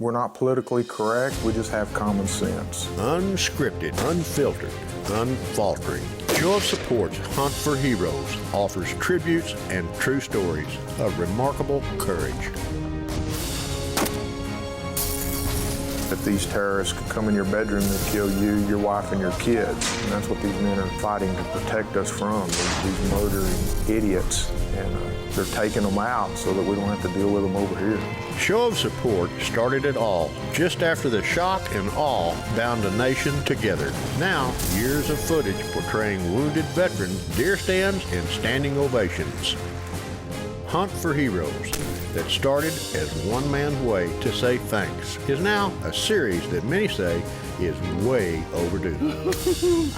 We're not politically correct, we just have common sense. Unscripted, unfiltered, unfaltering. Show of Support's Hunt for Heroes offers tributes and true stories of remarkable courage. If these terrorists could come in your bedroom and kill you, your wife, and your kids, and that's what these men are fighting to protect us from, these murdering idiots, and they're taking them out so that we don't have to deal with them over here. Show of Support started it all just after the shock and awe bound a nation together. Now, years of footage portraying wounded veterans, deer stands, and standing ovations. Hunt for Heroes, that started as one man's way to say thanks, is now a series that many say is way overdue.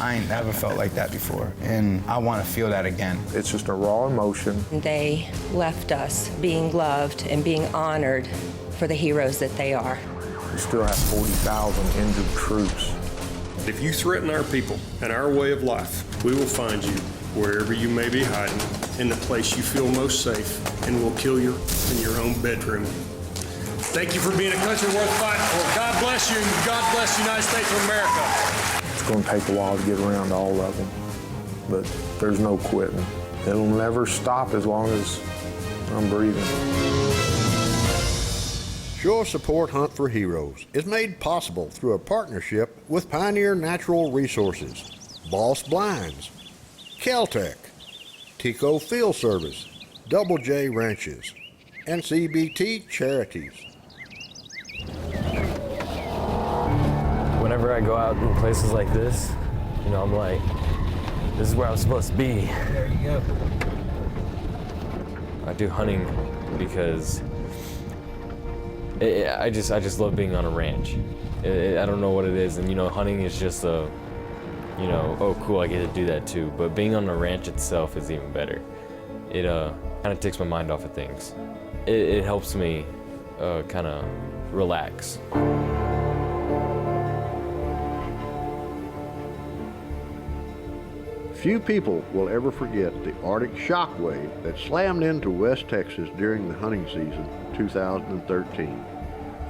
I ain't never felt like that before, and I want to feel that again. It's just a raw emotion. They left us being loved and being honored for the heroes that they are. We still have 40,000 injured troops. If you threaten our people and our way of life, we will find you wherever you may be hiding, in the place you feel most safe, and we'll kill you in your own bedroom. Thank you for being a country worth fighting for. God bless you, and God bless the United States of America. It's going to take a while to get around to all of them, but there's no quitting. It'll never stop as long as I'm breathing. Show of Support Hunt for Heroes is made possible through a partnership with Pioneer Natural Resources, Boss Blinds, Caltech, Tico Field Service, Double J Ranches, and CBT Charities. Whenever I go out in places like this, you know, I'm like, this is where I'm supposed to be. There you go. I do hunting because I just love being on a ranch. I don't know what it is, and you know, hunting is just a, you know, oh cool, I get to do that too. But being on the ranch itself is even better. It kind of takes my mind off of things. It helps me kind of relax. Few people will ever forget the Arctic shockwave that slammed into West Texas during the hunting season 2013.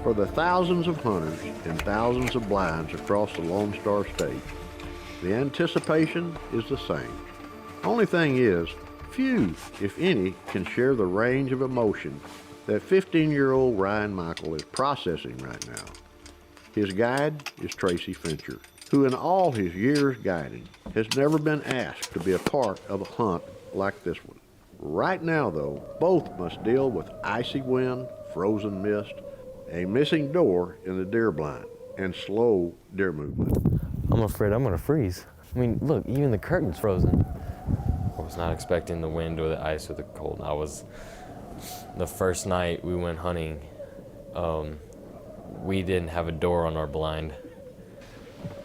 For the thousands of hunters and thousands of blinds across the Lone Star State, the anticipation is the same. Only thing is, few, if any, can share the range of emotion that 15-year-old Ryan Michael is processing right now. His guide is Tracy Fincher, who in all his years guiding has never been asked to be a part of a hunt like this one. Right now, though, both must deal with icy wind, frozen mist, a missing door in the deer blind, and slow deer movement. I'm afraid I'm gonna freeze. I mean, look, even the curtain's frozen. I was not expecting the wind or the ice or the cold. The first night we went hunting, we didn't have a door on our blind,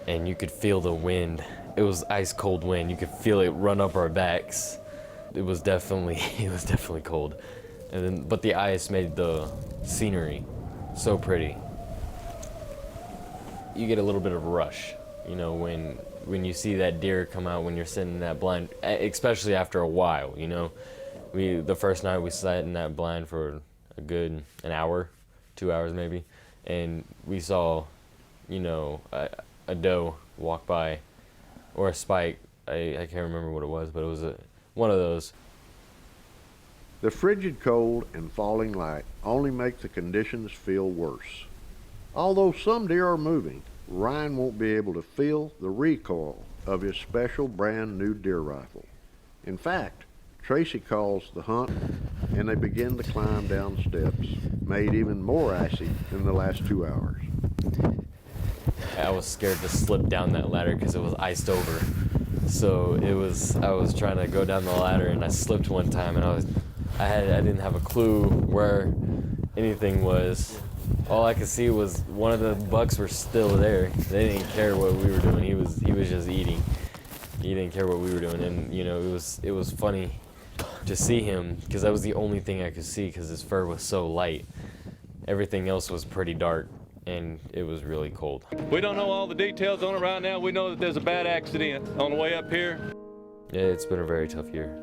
and you could feel the wind. It was ice cold wind. You could feel it run up our backs. It was definitely cold. But the ice made the scenery so pretty. You get a little bit of a rush, you know, when you see that deer come out when you're sitting in that blind, especially after a while, you know. The first night we sat in that blind for a good an hour, 2 hours maybe, and we saw, you know, a doe walk by, or a spike. I can't remember what it was, but it was one of those. The frigid cold and falling light only make the conditions feel worse. Although some deer are moving, Ryan won't be able to feel the recoil of his special brand new deer rifle. In fact, Tracy calls the hunt and they begin to climb down steps, made even more icy in the last 2 hours. I was scared to slip down that ladder because it was iced over. So I was trying to go down the ladder and I slipped one time and I didn't have a clue where anything was. All I could see was one of the bucks were still there. They didn't care what we were doing. He was just eating. He didn't care what we were doing, and you know, it was funny to see him because that was the only thing I could see because his fur was so light. Everything else was pretty dark, and it was really cold. We don't know all the details on it right now. We know that there's a bad accident on the way up here. Yeah, it's been a very tough year.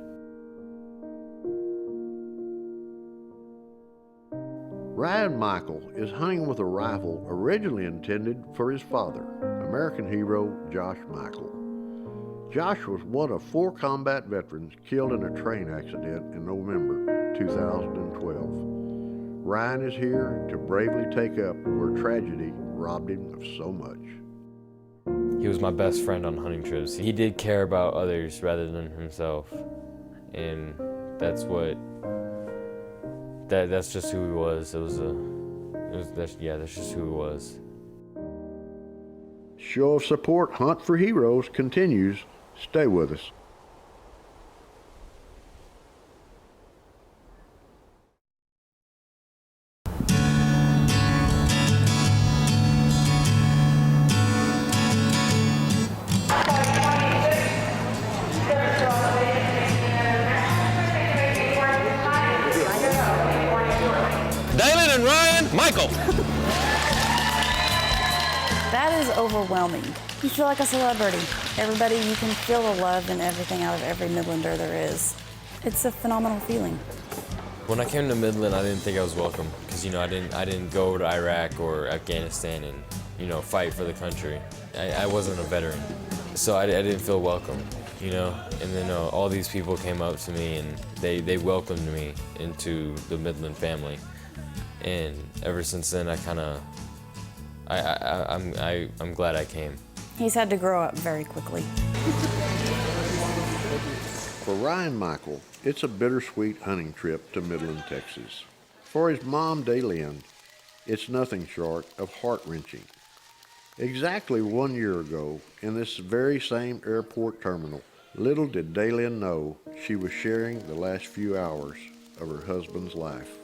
Ryan Michael is hunting with a rifle originally intended for his father, American hero Josh Michael. Josh was one of 4 combat veterans killed in a train accident in November 2012. Ryan is here to bravely take up where tragedy robbed him of so much. He was my best friend on hunting trips. He did care about others rather than himself, and that's just who he was. That's just who he was. Show of support Hunt for Heroes continues. Stay with us. Dalen and Ryan Michael. That is overwhelming. You feel like a celebrity. Everybody, you can feel the love and everything out of every Midlander there is. It's a phenomenal feeling. When I came to Midland, I didn't think I was welcome because I didn't go to Iraq or Afghanistan and fight for the country. I wasn't a veteran, so I didn't feel welcome. And then all these people came up to me and they welcomed me into the Midland family. And ever since then, I'm glad I came. He's had to grow up very quickly. For Ryan Michael, it's a bittersweet hunting trip to Midland, Texas. For his mom, Daylin, it's nothing short of heart-wrenching. Exactly 1 year ago, in this very same airport terminal, little did Daylin know she was sharing the last few hours of her husband's life.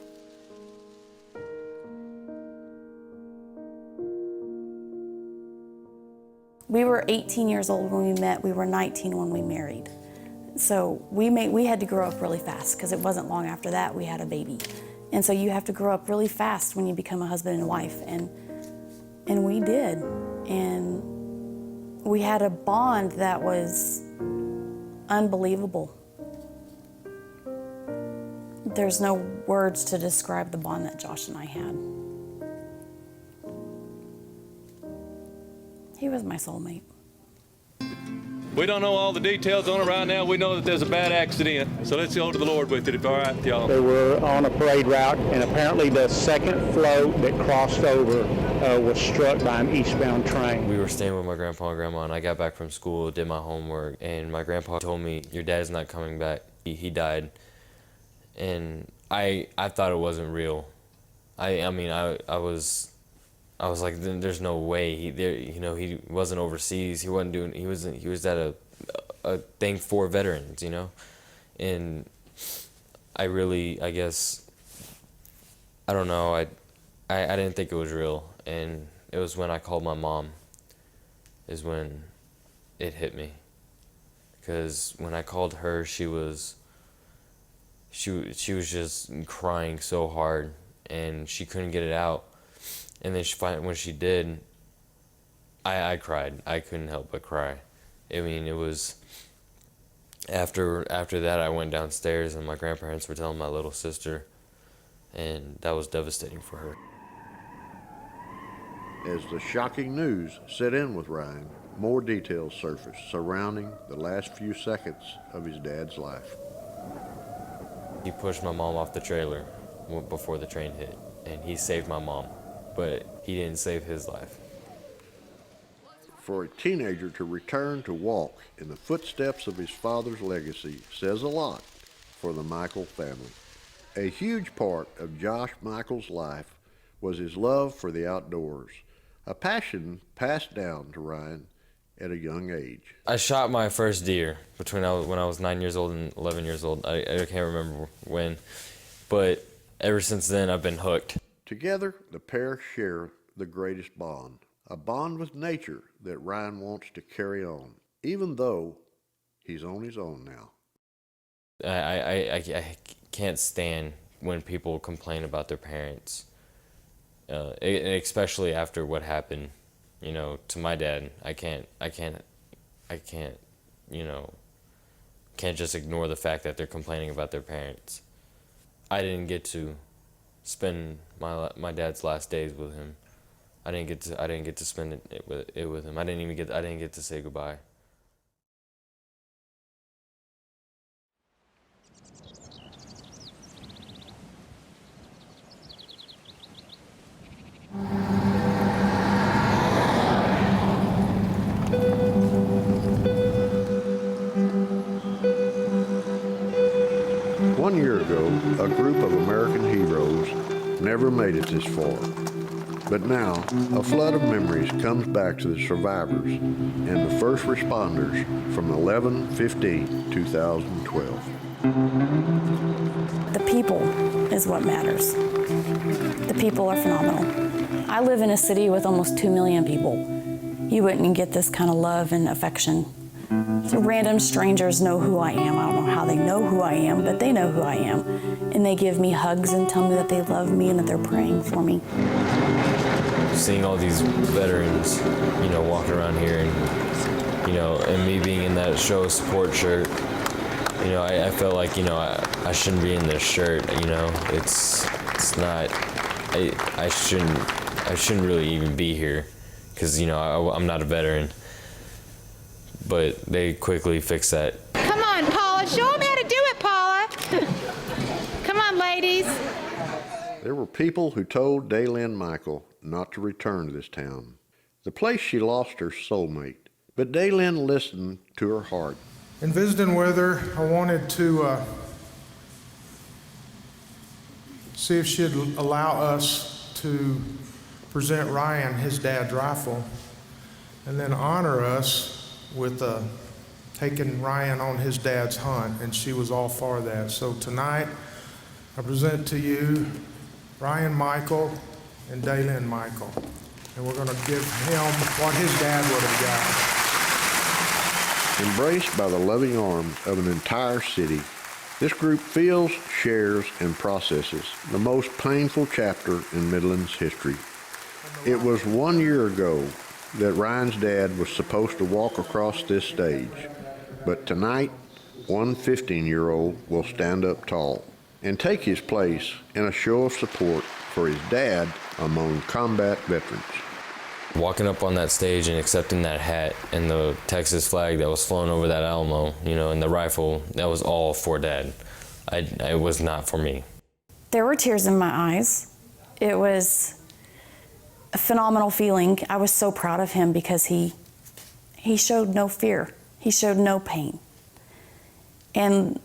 We were 18 years old when we met. We were 19 when we married. So we had to grow up really fast because it wasn't long after that we had a baby. And so you have to grow up really fast when you become a husband and wife. And we did. And we had a bond that was unbelievable. There's no words to describe the bond that Josh and I had. He was my soulmate. We don't know all the details on it right now. We know that there's a bad accident. So let's go to the Lord with it, if all right with y'all. They were on a parade route, and apparently the second float that crossed over was struck by an eastbound train. We were staying with my grandpa and grandma, and I got back from school, did my homework, and my grandpa told me, "Your dad's not coming back. He died." And I thought it wasn't real. I was like, there's no way. He wasn't overseas. He was at a thing for veterans, And I guess, I don't know. I didn't think it was real. And it was when I called my mom is when it hit me. Because when I called her, she was just crying so hard and she couldn't get it out. And then when she did, I cried. I couldn't help but cry. I mean, it was after that I went downstairs and my grandparents were telling my little sister, and that was devastating for her. As the shocking news set in with Ryan, more details surfaced surrounding the last few seconds of his dad's life. He pushed my mom off the trailer before the train hit, and he saved my mom. But he didn't save his life. For a teenager to return to walk in the footsteps of his father's legacy says a lot for the Michael family. A huge part of Josh Michael's life was his love for the outdoors, a passion passed down to Ryan at a young age. I shot my first deer when I was 9 years old and 11 years old. I can't remember when, but ever since then I've been hooked. Together, the pair share the greatest bond, a bond with nature that Ryan wants to carry on, even though he's on his own now. I can't stand when people complain about their parents, especially after what happened, to my dad. I can't, can't just ignore the fact that they're complaining about their parents. I didn't get to spend my dad's last days with him. I didn't get to spend it with him. I didn't get to say goodbye. One year ago, a group of American heroes never made it this far. But now, a flood of memories comes back to the survivors and the first responders from 11/15/2012. The people is what matters. The people are phenomenal. I live in a city with almost 2 million people. You wouldn't get this kind of love and affection. So random strangers know who I am. I don't know how they know who I am, but they know who I am. And they give me hugs and tell me that they love me and that they're praying for me. Seeing all these veterans, you know, walking around here and, you know, and me being in that show support shirt, you know, I felt like, you know, I shouldn't be in this shirt, you know. It's not, I shouldn't really even be here because, you know, I'm not a veteran. But they quickly fixed that. Come on, Paula. Show them how to do it, Paula. Come on, ladies. There were people who told Daylynn Michael not to return to this town, the place she lost her soulmate. But Daylynn listened to her heart. In visiting with her, I wanted to see if she'd allow us to present Ryan his dad's rifle and then honor us with taking Ryan on his dad's hunt, and she was all for that. So tonight, I present to you Ryan Michael and Daylynn Michael, and we're gonna give him what his dad would have gotten. Embraced by the loving arms of an entire city, this group feels, shares, and processes the most painful chapter in Midland's history. It was 1 year ago that Ryan's dad was supposed to walk across this stage. But tonight, one 15-year-old will stand up tall and take his place in a show of support for his dad among combat veterans. Walking up on that stage and accepting that hat and the Texas flag that was flown over that Alamo, you know, and the rifle, that was all for Dad. It was not for me. There were tears in my eyes. It was a phenomenal feeling. I was so proud of him because he showed no fear. He showed no pain. And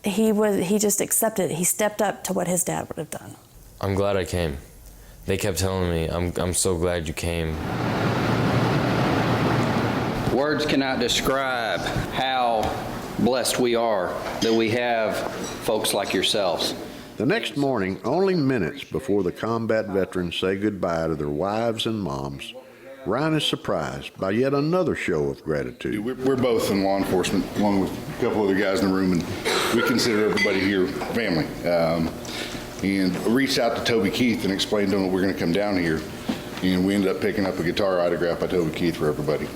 he just accepted it. He stepped up to what his dad would have done. I'm glad I came. They kept telling me, I'm so glad you came. Words cannot describe how blessed we are that we have folks like yourselves. The next morning, only minutes before the combat veterans say goodbye to their wives and moms, Ryan is surprised by yet another show of gratitude. We're both in law enforcement, along with a couple other guys in the room, and we consider everybody here family. And reached out to Toby Keith and explained to him that we're going to come down here, and we ended up picking up a guitar autograph by Toby Keith for everybody.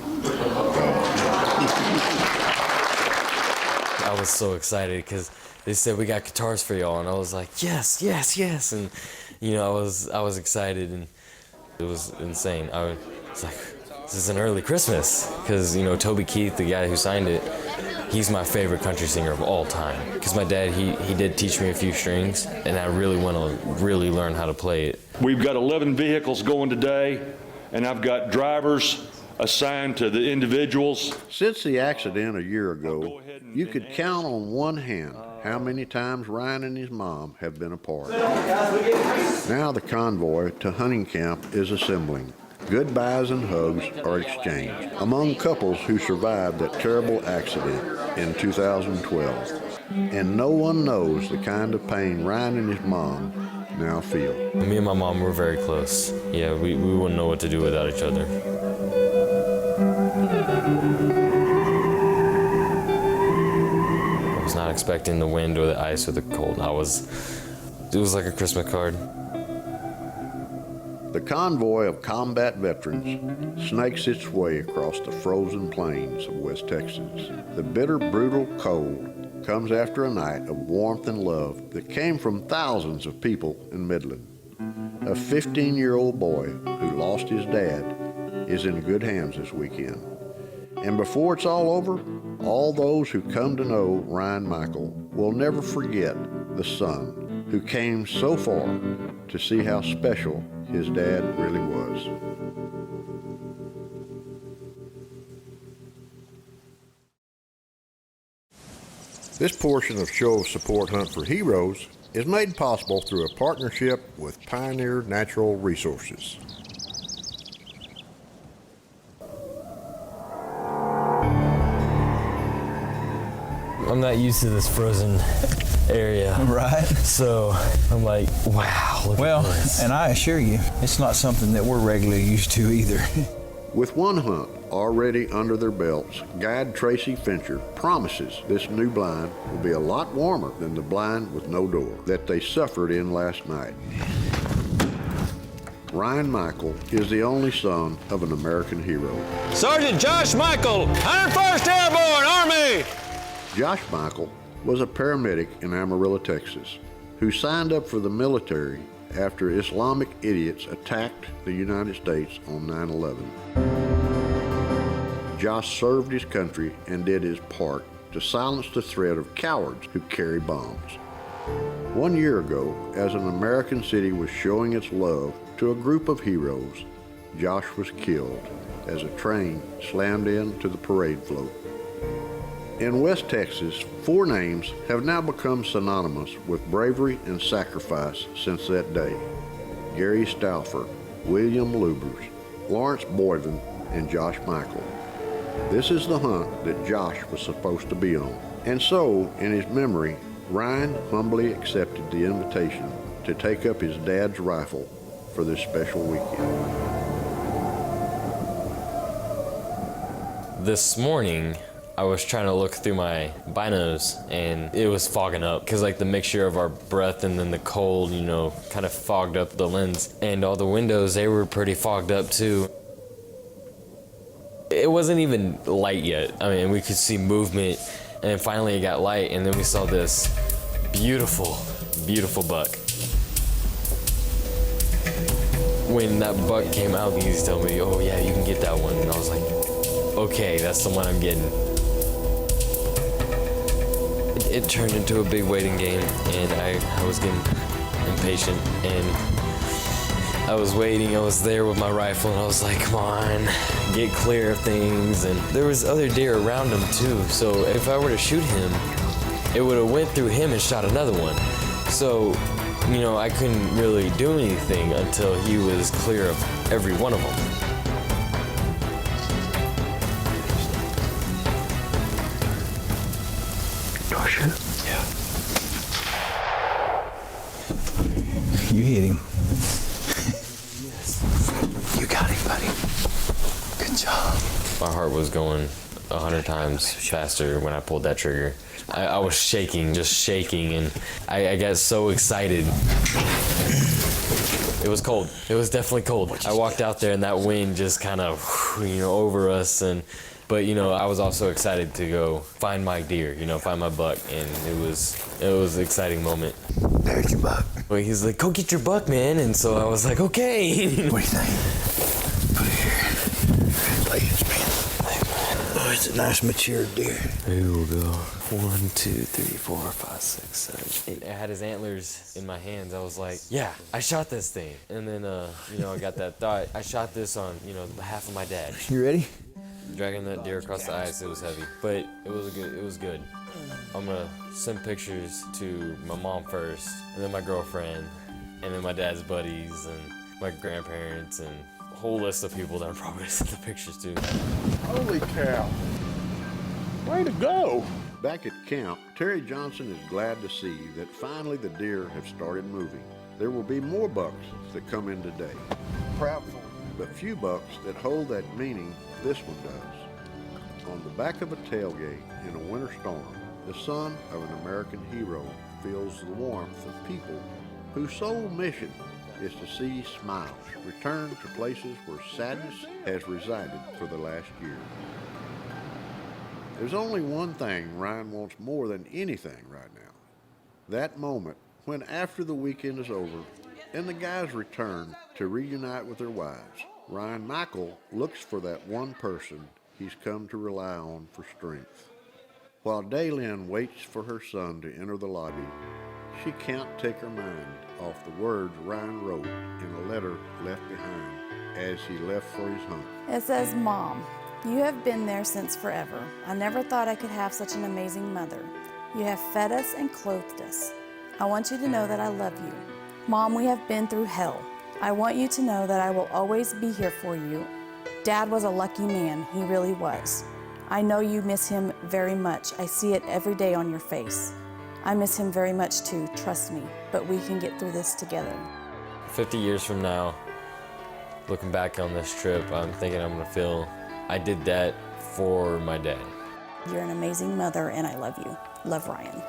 I was so excited because they said we got guitars for y'all, and I was like, yes, yes, yes, and you know, I was excited, and it was insane. I was like, this is an early Christmas, because you know, Toby Keith, the guy who signed it, he's my favorite country singer of all time. Because my dad, he did teach me a few strings, and I really want to really learn how to play it. We've got 11 vehicles going today, and I've got drivers assigned to the individuals. Since the accident a year ago, you could count on one hand how many times Ryan and his mom have been apart. Now the convoy to hunting camp is assembling. Goodbyes and hugs are exchanged among couples who survived that terrible accident in 2012. And no one knows the kind of pain Ryan and his mom now feel. Me and my mom were very close. Yeah, we wouldn't know what to do without each other. I was not expecting the wind or the ice or the cold. It was like a Christmas card. The convoy of combat veterans snakes its way across the frozen plains of West Texas. The bitter, brutal cold comes after a night of warmth and love that came from thousands of people in Midland. A 15-year-old boy who lost his dad is in good hands this weekend. And before it's all over, all those who come to know Ryan Michael will never forget the son who came so far to see how special his dad really was. This portion of Show of Support Hunt for Heroes is made possible through a partnership with Pioneer Natural Resources. I'm not used to this frozen area. Right. So I'm like, wow, look Well, at this. and I assure you, it's not something that we're regularly used to either. With one hunt already under their belts, guide Tracy Fincher promises this new blind will be a lot warmer than the blind with no door that they suffered in last night. Ryan Michael is the only son of an American hero. Sergeant Josh Michael, 101st Airborne Army! Josh Michael was a paramedic in Amarillo, Texas, who signed up for the military after Islamic idiots attacked the United States on 9/11. Josh served his country and did his part to silence the threat of cowards who carry bombs. 1 year ago, as an American city was showing its love to a group of heroes, Josh was killed as a train slammed into the parade float. In West Texas, 4 names have now become synonymous with bravery and sacrifice since that day: Gary Stauffer, William Lubers, Lawrence Boyden, and Josh Michael. This is the hunt that Josh was supposed to be on. And so, in his memory, Ryan humbly accepted the invitation to take up his dad's rifle for this special weekend. This morning, I was trying to look through my binos and it was fogging up because like the mixture of our breath and then the cold, you know, kind of fogged up the lens. And all the windows, they were pretty fogged up too. It wasn't even light yet. I mean, we could see movement and finally it got light and then we saw this beautiful, beautiful buck. When that buck came out, he was telling me, oh yeah, you can get that one. And I was like, okay, that's the one I'm getting. It turned into a big waiting game and I was getting impatient and I was waiting, I was there with my rifle and I was like, come on, get clear of things. And there was other deer around him too, so if I were to shoot him, it would have went through him and shot another one. So, you know, I couldn't really do anything until he was clear of every one of them. Yeah. You hit him. You got him, buddy. Good job. My heart was going 100 times faster when I pulled that trigger. I was shaking, just shaking, and I got so excited. It was cold. It was definitely cold. I walked out there and that wind just kind of, you know, over us. But you know, I was also excited to go find my deer, you know, find my buck, and it was an exciting moment. There's your buck. Well, he's like, go get your buck, man, and so I was like, okay. What do you think? Put it here. Lay this man. Oh, it's a nice mature deer. Here we go. 1, 2, 3, 4, 5, 6, 7, 8. I had his antlers in my hands. I was like, yeah, I shot this thing. And then, you know, I got that thought. I shot this on, you know, behalf of my dad. You ready? Dragging that deer across the ice, it was heavy, but it was good. I'm gonna send pictures to my mom first, and then my girlfriend, and then my dad's buddies, and my grandparents, and a whole list of people that I'm probably gonna send the pictures to. Holy cow. Way to go. Back at camp, Terry Johnson is glad to see that finally the deer have started moving. There will be more bucks that come in today. Proudful. But few bucks that hold that meaning this one does. On the back of a tailgate in a winter storm, the son of an American hero feels the warmth of people whose sole mission is to see smiles return to places where sadness has resided for the last year. There's only one thing Ryan wants more than anything right now. That moment when, after the weekend is over and the guys return to reunite with their wives, Ryan Michael looks for that one person he's come to rely on for strength. While Daylin waits for her son to enter the lobby, she can't take her mind off the words Ryan wrote in a letter left behind as he left for his home. It says, "Mom, you have been there since forever. I never thought I could have such an amazing mother. You have fed us and clothed us. I want you to know that I love you. Mom, we have been through hell. I want you to know that I will always be here for you. Dad was a lucky man, he really was. I know you miss him very much. I see it every day on your face. I miss him very much too, trust me, but we can get through this together." 50 years from now, looking back on this trip, I'm thinking I'm gonna feel I did that for my dad. You're an amazing mother and I love you. Love, Ryan.